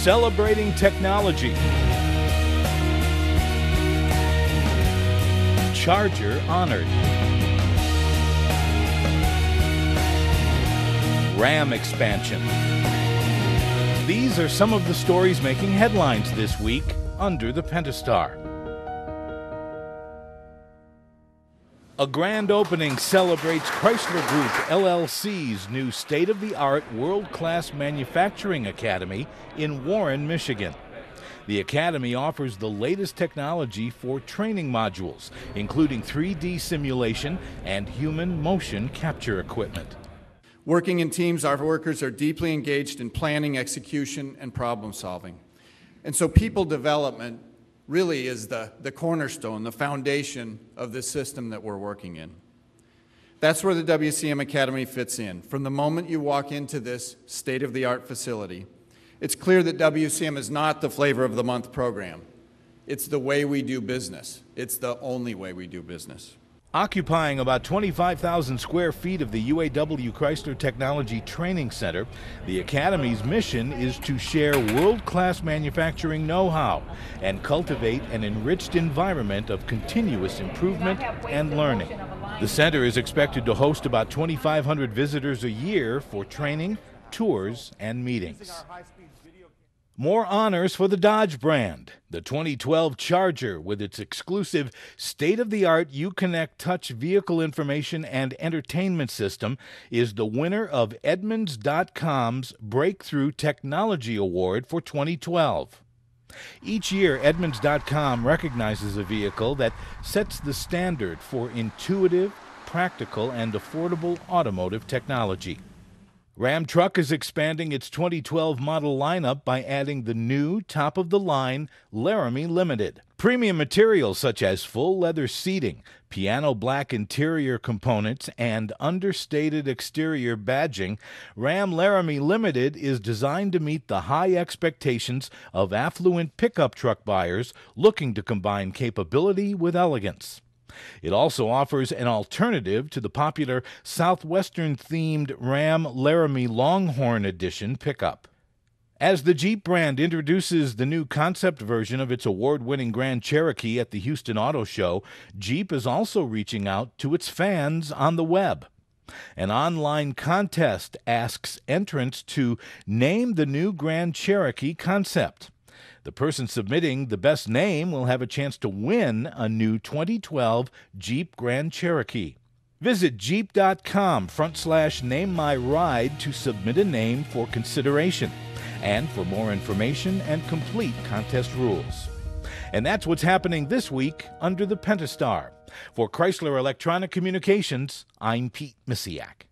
Celebrating technology. Charger honored. Ram expansion. These are some of the stories making headlines this week under the Pentastar. A grand opening celebrates Chrysler Group LLC's new state-of-the-art world-class manufacturing academy in Warren, Michigan. The academy offers the latest technology for training modules, including 3D simulation and human motion capture equipment. Working in teams, our workers are deeply engaged in planning, execution, and problem solving. And so people development really is the cornerstone, the foundation of the system that we're working in. That's where the WCM Academy fits in. From the moment you walk into this state-of-the-art facility, it's clear that WCM is not the flavor of the month program. It's the way we do business. It's the only way we do business. Occupying about 25,000 square feet of the UAW Chrysler Technology Training Center, the Academy's mission is to share world-class manufacturing know-how and cultivate an enriched environment of continuous improvement and learning. The center is expected to host about 2,500 visitors a year for training, tours, and meetings. More honors for the Dodge brand. The 2012 Charger, with its exclusive state-of-the-art Uconnect touch vehicle information and entertainment system, is the winner of Edmunds.com's Breakthrough Technology Award for 2012. Each year, Edmunds.com recognizes a vehicle that sets the standard for intuitive, practical, and affordable automotive technology. Ram Truck is expanding its 2012 model lineup by adding the new top-of-the-line Laramie Limited. Premium materials such as full leather seating, piano black interior components, and understated exterior badging, Ram Laramie Limited is designed to meet the high expectations of affluent pickup truck buyers looking to combine capability with elegance. It also offers an alternative to the popular Southwestern-themed Ram Laramie Longhorn Edition pickup. As the Jeep brand introduces the new concept version of its award-winning Grand Cherokee at the Houston Auto Show, Jeep is also reaching out to its fans on the web. An online contest asks entrants to name the new Grand Cherokee concept. The person submitting the best name will have a chance to win a new 2012 Jeep Grand Cherokee. Visit jeep.com/name-my-ride to submit a name for consideration and for more information and complete contest rules. And that's what's happening this week under the Pentastar. For Chrysler Electronic Communications, I'm Pete Misiak.